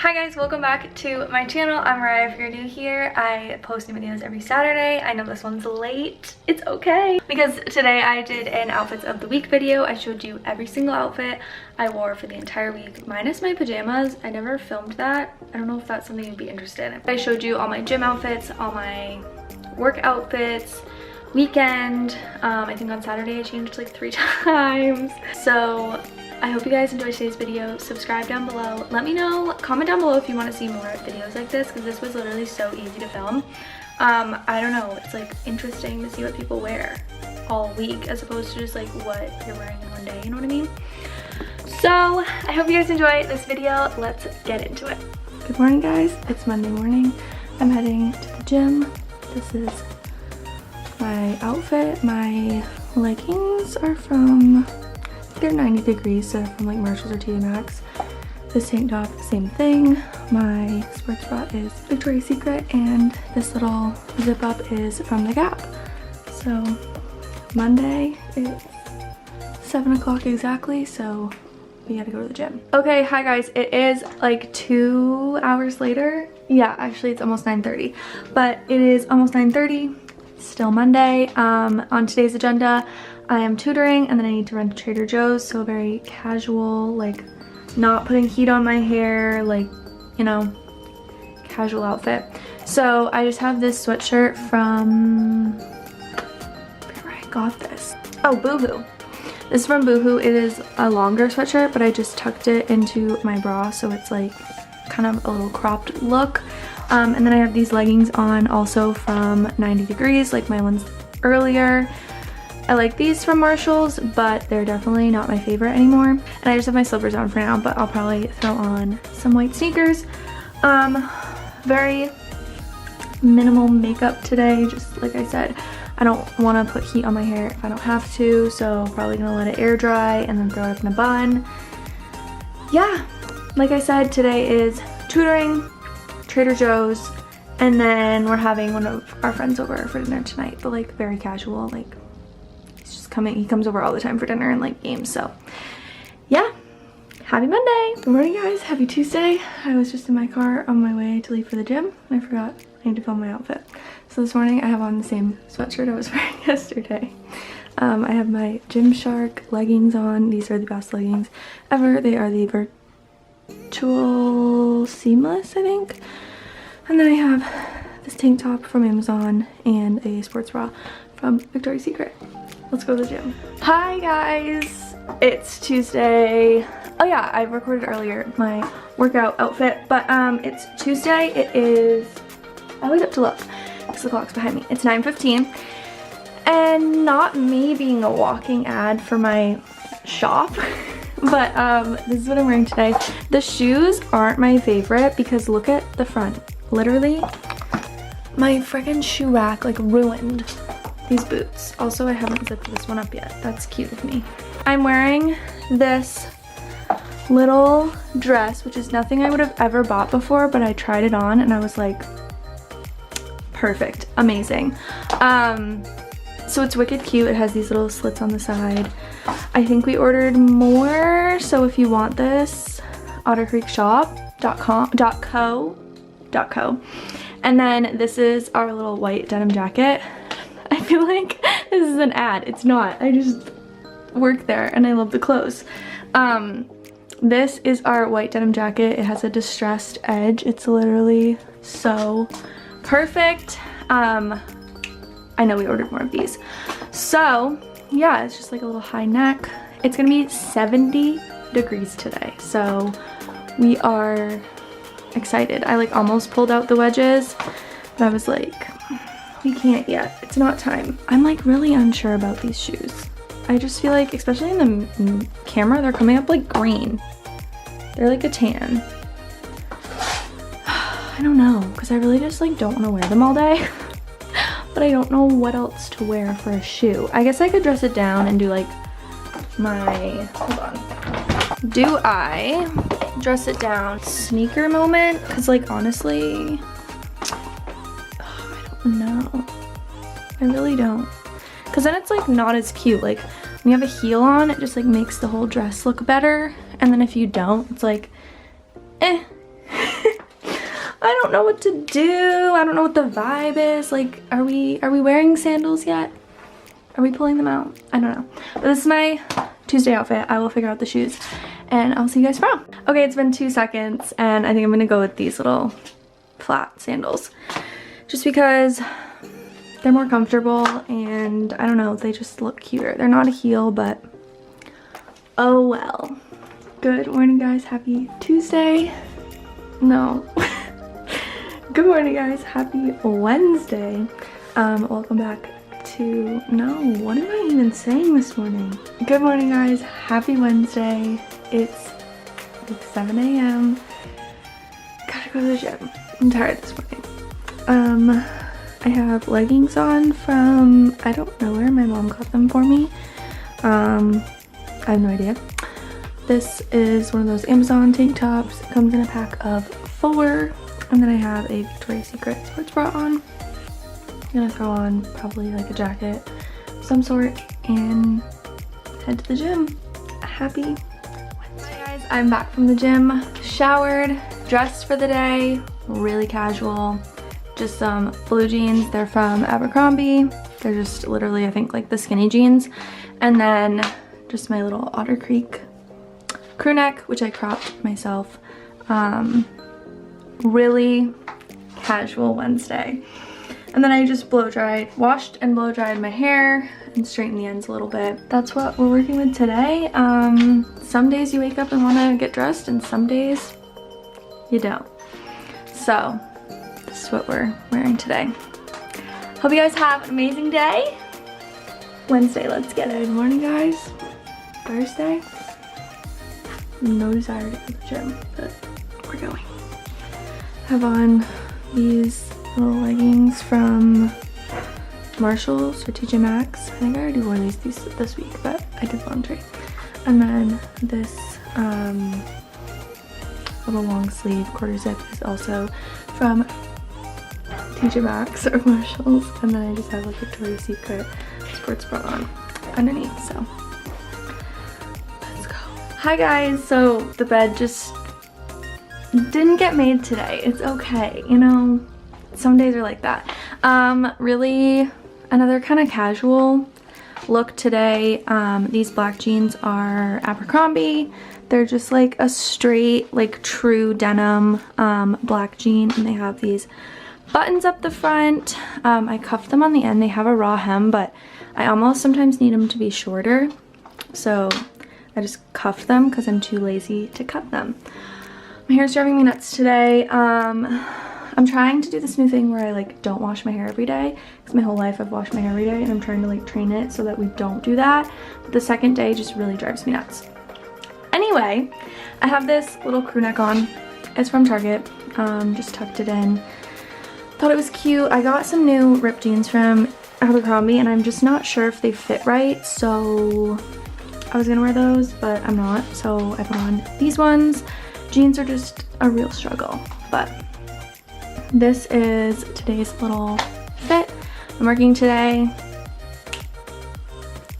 Hi guys, welcome back to my channel. I'm Mariah. If you're new here, I post new videos every Saturday. I know this one's late. It's okay. Because today I did an outfits of the week video. I showed you every single outfit I wore for the entire week, minus my pajamas. I never filmed that. I don't know if that's something you'd be interested in. I showed you all my gym outfits, all my work outfits, weekend. I think on Saturday I changed like 3 times. So I hope you guys enjoyed today's video. Subscribe down below. Let me know, comment down below if you want to see more videos like this, because this was literally so easy to film. I don't know, it's like interesting to see what people wear all week as opposed to just like what you're wearing in one day, you know what I mean? So I hope you guys enjoyed this video. Let's get into it. Good morning guys, it's Monday morning. I'm heading to the gym. This is my outfit. My leggings are from, they're 90 degrees, so they're from like Marshalls or TJ Maxx. This tank top, same thing. My sports bra is Victoria's Secret, and this little zip up is from the Gap. So Monday, it's 7 o'clock exactly, so we gotta go to the gym. Okay, hi guys, it is like 2 hours later. Yeah, actually it's almost 9:30, but it is almost 9:30. Still Monday. On today's agenda, I am tutoring and then I need to run to Trader Joe's, so a very casual, like not putting heat on my hair, like, you know, casual outfit. So I just have this sweatshirt from, where I got this? Oh, Boohoo. This is from Boohoo. It is a longer sweatshirt, but I just tucked it into my bra, so it's like kind of a little cropped look. And then I have these leggings on also from 90 degrees, like my ones earlier. I like these from Marshalls, but they're definitely not my favorite anymore. And I just have my slippers on for now, but I'll probably throw on some white sneakers. Very minimal makeup today, just like I said. I don't want to put heat on my hair if I don't have to, so probably gonna let it air dry and then throw it up in a bun. Yeah, like I said, today is tutoring, Trader Joe's, and then we're having one of our friends over for dinner tonight, but like very casual, like he's just coming, he comes over all the time for dinner and like games. So yeah, happy Monday. Good morning guys, happy Tuesday. I was just in my car on my way to leave for the gym and I forgot I need to film my outfit. So this morning I have on the same sweatshirt I was wearing yesterday. I have my Gymshark leggings on. These are the best leggings ever. They are the Virtual Seamless, I think. And then I have this tank top from Amazon and a sports bra from Victoria's Secret. Let's go to the gym. Hi guys, it's Tuesday. Oh yeah, I recorded earlier my workout outfit, but it's Tuesday. It is, I always have to look because the clock's behind me. It's 9:15, and not me being a walking ad for my shop, but this is what I'm wearing today. The shoes aren't my favorite because look at the front. Literally, my freaking shoe rack like ruined these boots. Also, I haven't zipped this one up yet. That's cute of me. I'm wearing this little dress, which is nothing I would have ever bought before, but I tried it on and I was like, perfect, amazing. So it's wicked cute. It has these little slits on the side. I think we ordered more, so if you want this, ottercreekshop.co. And then this is our little white denim jacket. I feel like this is an ad. It's not. I just work there and I love the clothes. This is our white denim jacket. It has a distressed edge. It's literally so perfect. I know we ordered more of these. So yeah, it's just like a little high neck. It's gonna be 70 degrees today, so we are excited. I like almost pulled out the wedges, but I was like, we can't yet. It's not time. I'm like really unsure about these shoes. I just feel like, especially in the camera, they're coming up like green. They're like a tan. I don't know, because I really just like don't want to wear them all day. But I don't know what else to wear for a shoe. I guess I could dress it down and do like my, hold on. Do I dress it down sneaker moment? Because like honestly, I don't know. I really don't. Because then it's like not as cute. Like when you have a heel on, it just like makes the whole dress look better. And then if you don't, it's like, eh. I don't know what to do. I don't know what the vibe is. Like, are we wearing sandals yet? Are we pulling them out? I don't know. But this is my Tuesday outfit. I will figure out the shoes and I'll see you guys tomorrow. Okay, it's been 2 seconds and I think I'm gonna go with these little flat sandals just because they're more comfortable and I don't know, they just look cuter. They're not a heel, but oh well. Good morning, guys. Happy Tuesday. No. Good morning, guys. Happy Wednesday. Welcome back to, no, what am I even saying this morning? Good morning, guys. Happy Wednesday. It's like 7 a.m. Gotta go to the gym. I'm tired this morning. I have leggings on from, I don't know where, my mom got them for me. I have no idea. This is one of those Amazon tank tops. It comes in a pack of 4. And then I have a Victoria's Secret sports bra on. I'm gonna throw on probably like a jacket of some sort and head to the gym. Happy Wednesday, guys. I'm back from the gym, showered, dressed for the day, really casual. Just some blue jeans. They're from Abercrombie. They're just literally, I think, like the skinny jeans. And then just my little Otter Creek crew neck, which I cropped myself. Really casual Wednesday. And then I just washed and blow dried my hair and straightened the ends a little bit. That's what we're working with today. Some days you wake up and want to get dressed and some days you don't. So this is what we're wearing today. Hope you guys have an amazing day. Wednesday, let's get it. Good morning, guys. Thursday. No desire to go to the gym, but we're going. Have on these little leggings from Marshalls or TJ Maxx. I think I already wore these this week, but I did laundry. And then this little long sleeve quarter zip is also from TJ Maxx or Marshalls. And then I just have like Victoria's Secret sports bra on underneath, so let's go. Hi guys, so the bed just didn't get made today. It's okay, you know, some days are like that. Really another kind of casual look today. These black jeans are Abercrombie. They're just like a straight, like true denim black jean, and they have these buttons up the front. I cuffed them on the end. They have a raw hem, but I almost sometimes need them to be shorter, so I just cuffed them because I'm too lazy to cut them. My hair's driving me nuts today. I'm trying to do this new thing where I like don't wash my hair every day, because my whole life I've washed my hair every day, and I'm trying to like train it so that we don't do that. But the second day just really drives me nuts. Anyway, I have this little crew neck on. It's from Target. Just tucked it in. Thought it was cute. I got some new ripped jeans from Abercrombie and I'm just not sure if they fit right, so I was gonna wear those, but I'm not, so I put on these ones. Jeans are just a real struggle, but this is today's little fit. I'm working today.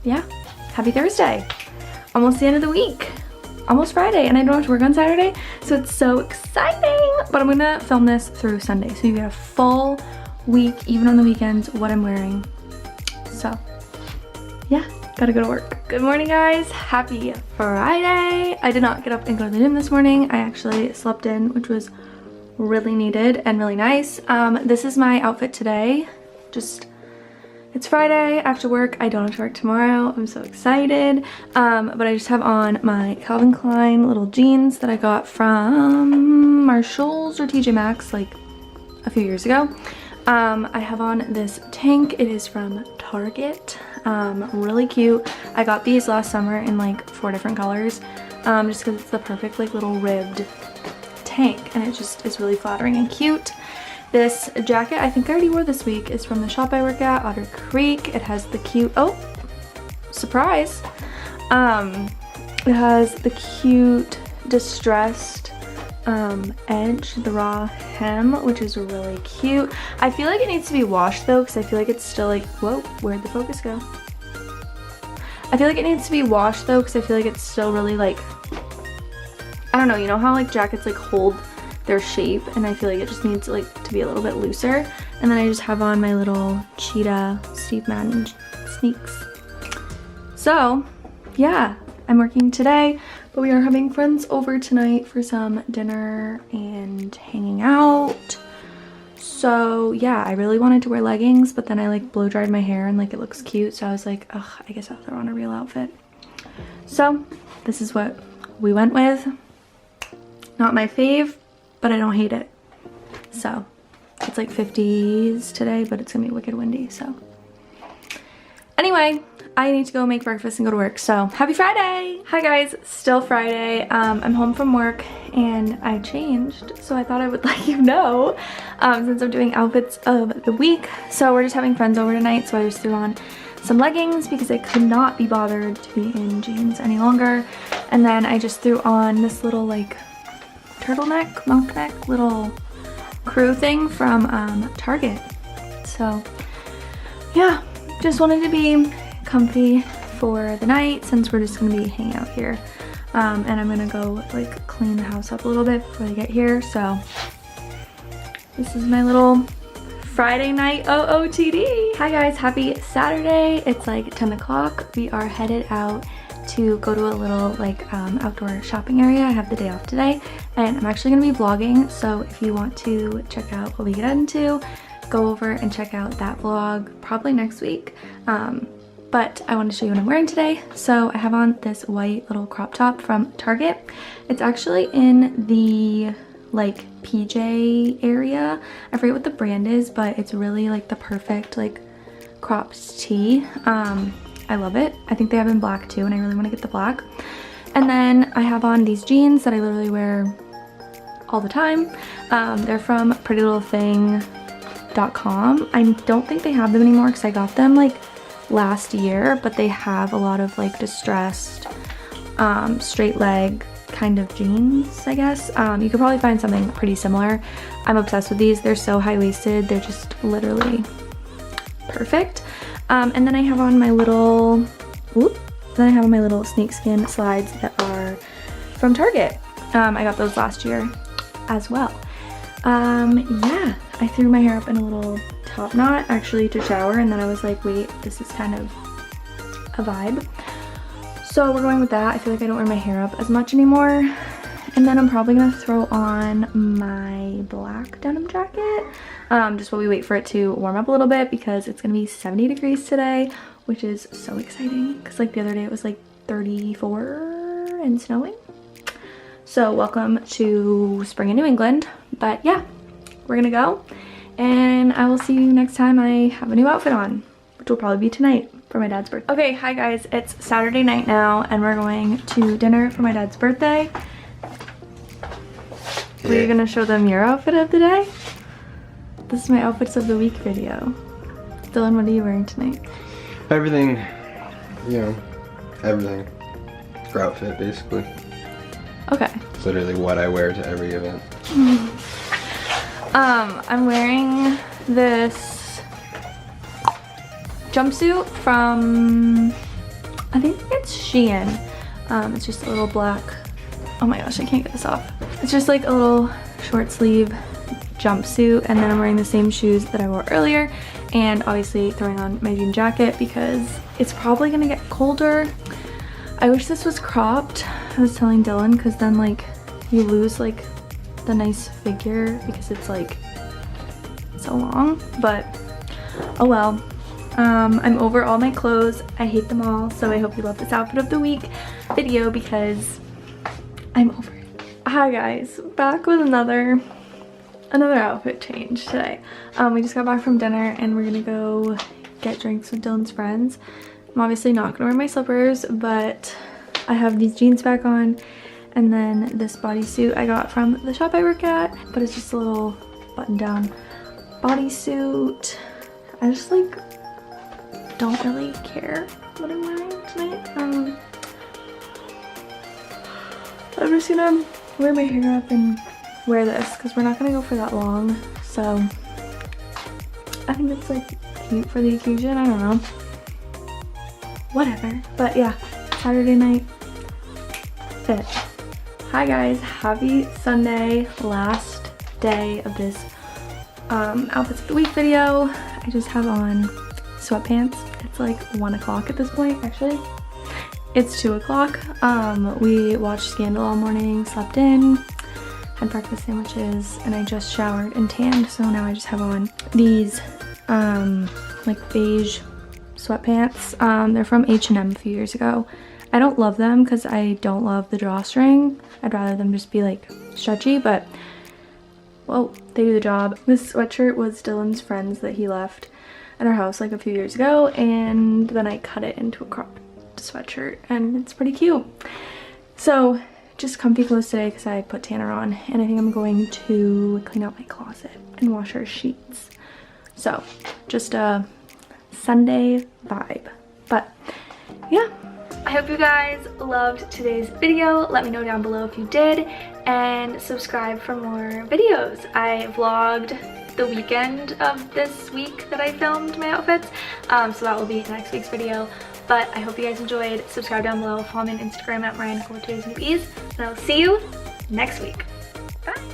Yeah, happy Thursday. Almost the end of the week. Almost Friday, and I don't have to work on Saturday, so it's so exciting. But I'm gonna film this through Sunday, so you get a full week, even on the weekends, what I'm wearing. So yeah, gotta go to work. Good morning, guys. Happy Friday. I did not get up and go to the gym this morning. I actually slept in, which was really needed and really nice. This is my outfit today. It's Friday after work. I don't have to work tomorrow. I'm so excited. But I just have on my Calvin Klein little jeans that I got from Marshalls or TJ Maxx like a few years ago. I have on this tank. It is from Target. Really cute. I got these last summer in like 4 different colors, just because it's the perfect like little ribbed tank, and it just is really flattering and cute. This jacket, I think I already wore this week, is from the shop I work at, Otter Creek. It has the cute, oh, surprise. It has the cute distressed edge, the raw hem, which is really cute. I feel like it needs to be washed though, because I feel like it's still like, whoa, where'd the focus go? I feel like it needs to be washed though, because I feel like it's still really like, I don't know, you know how like jackets like hold their shape, and I feel like it just needs like to be a little bit looser. And then I just have on my little cheetah Steve Madden sneaks. So yeah, I'm working today, but we are having friends over tonight for some dinner and hanging out. So yeah, I really wanted to wear leggings, but then I like blow dried my hair and like it looks cute, so I was like, ugh, I guess I'll throw on a real outfit. So this is what we went with. Not my fave, but I don't hate it. So it's like 50s today, but it's gonna be wicked windy. So anyway, I need to go make breakfast and go to work. So happy Friday. Hi guys, still Friday. I'm home from work and I changed, so I thought I would let you know since I'm doing outfits of the week. So we're just having friends over tonight, so I just threw on some leggings because I could not be bothered to be in jeans any longer. And then I just threw on this little like turtleneck, monk neck, little crew thing from Target. So yeah, just wanted to be comfy for the night since we're just gonna be hanging out here. And I'm gonna go like clean the house up a little bit before they get here. So this is my little Friday night OOTD. Hi guys, happy Saturday. It's like 10 o'clock. We are headed out to go to a little like outdoor shopping area. I have the day off today and I'm actually gonna be vlogging. So if you want to check out what we get into, go over and check out that vlog probably next week. But I wanted to show you what I'm wearing today. So I have on this white little crop top from Target. It's actually in the like PJ area. I forget what the brand is, but it's really like the perfect like cropped tee. I love it. I think they have in black too, and I really want to get the black. And then I have on these jeans that I literally wear all the time. They're from prettylittlething.com. I don't think they have them anymore because I got them like last year, but they have a lot of like distressed straight leg kind of jeans, I guess. You could probably find something pretty similar. I'm obsessed with these. They're so high-waisted. They're just literally perfect. And then I have on my little snakeskin slides that are from Target. I got those last year as well. Yeah, I threw my hair up in a little top knot actually to shower, and then I was like, wait, this is kind of a vibe. So we're going with that. I feel like I don't wear my hair up as much anymore. And then I'm probably gonna throw on my black denim jacket just while we wait for it to warm up a little bit, because it's gonna be 70 degrees today, which is so exciting because like the other day it was like 34 and snowing. So welcome to spring in New England. But yeah, we're gonna go and I will see you next time I have a new outfit on, which will probably be tonight for my dad's birthday. Okay, hi guys, it's Saturday night now and we're going to dinner for my dad's birthday. Yeah. Were you gonna show them your outfit of the day? This is my outfits of the week video. Dylan, what are you wearing tonight? Everything, you know, everything for outfit basically. Okay. It's literally what I wear to every event. I'm wearing this jumpsuit from, I think it's Shein. It's just a little black, oh my gosh, I can't get this off. It's just like a little short sleeve jumpsuit, and then I'm wearing the same shoes that I wore earlier, and obviously throwing on my jean jacket because it's probably gonna get colder. I wish this was cropped, I was telling Dylan, because then like you lose like the nice figure because it's like so long, but oh well. I'm over all my clothes. I hate them all, so I hope you love this outfit of the week video because I'm over it. Hi guys, back with another outfit change today. We just got back from dinner and we're gonna go get drinks with Dylan's friends. I'm obviously not gonna wear my slippers, but I have these jeans back on and then this bodysuit I got from the shop I work at, but it's just a little button down bodysuit. I just like don't really care what I'm wearing tonight. I'm just gonna wear my hair up and wear this because we're not gonna go for that long, so I think it's like cute for the occasion. I don't know, whatever. But yeah, Saturday night fit. Hi guys, happy Sunday, last day of this outfits of the week video. I just have on sweatpants. It's like 1 o'clock at this point. Actually, it's 2 o'clock. We watched Scandal all morning, slept in, had breakfast sandwiches, and I just showered and tanned. So now I just have on these like beige sweatpants. They're from H&M a few years ago. I don't love them because I don't love the drawstring. I'd rather them just be like stretchy, but well, they do the job. This sweatshirt was Dylan's friend's that he left at our house like a few years ago, and then I cut it into a cropped sweatshirt, and it's pretty cute. So just comfy clothes today because I put tanner on, and I think I'm going to clean out my closet and wash our sheets. So just a Sunday vibe. But yeah, I hope you guys loved today's video. Let me know down below if you did, and subscribe for more videos. I vlogged the weekend of this week that I filmed my outfits, so that will be next week's video. But I hope you guys enjoyed. Subscribe down below, follow me on Instagram at Mariah Macdonald with today's new ease, and I'll see you next week. Bye.